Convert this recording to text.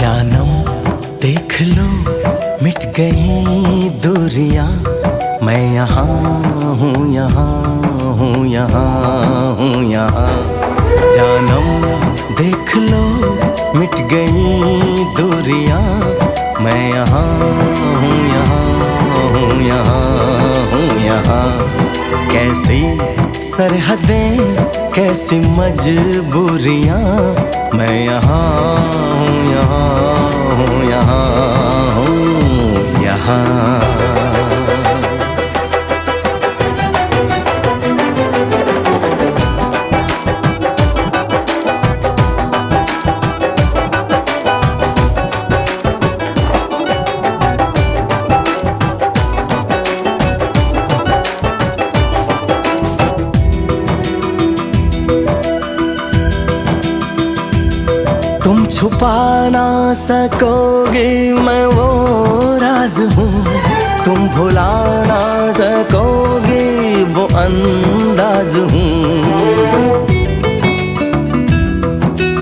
जानम देख लो मिट गई दूरियां, मैं यहाँ हूँ, यहाँ हूँ, यहाँ हूँ, यहाँ। जानम देख लो मिट गई दूरियां, मैं यहाँ हूँ, यहाँ हूँ, यहाँ हूँ, यहाँ। कैसी सरहदें कैसी मजबूरियां, मैं यहाँ हूँ, यहाँ हूँ, यहाँ हूँ, यहाँ। तुम छुपा ना सकोगे मैं वो राज हूँ, तुम भुला ना सकोगे वो अंदाज हूँ।